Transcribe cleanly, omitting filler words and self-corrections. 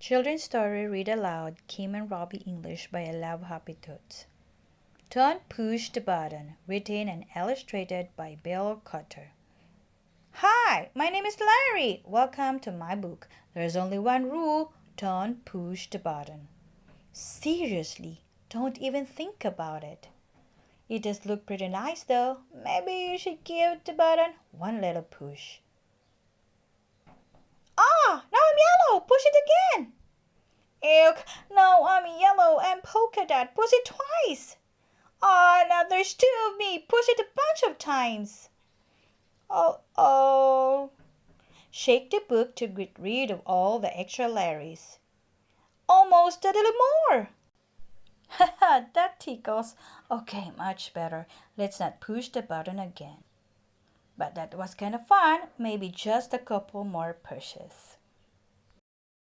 Children's Story Read Aloud, Kim and Robbie English by Aloud Happy Toots. Don't push the button, written and illustrated by Bill Cotter. Hi, my name is Larry. Welcome to my book. There's only one rule, don't push the button. Seriously, don't even think about it. It does look pretty nice though. Maybe you should give the button one little push. Ah, now I'm yellow. Push it again. Eek, now I'm yellow and polka dot. Push it twice. Ah, now there's two of me. Push it a bunch of times. Oh. Shake the book to get rid of all the extra Larrys. Almost a little more. Haha, that tickles. Okay, much better. Let's not push the button again. But that was kind of fun. Maybe just a couple more pushes.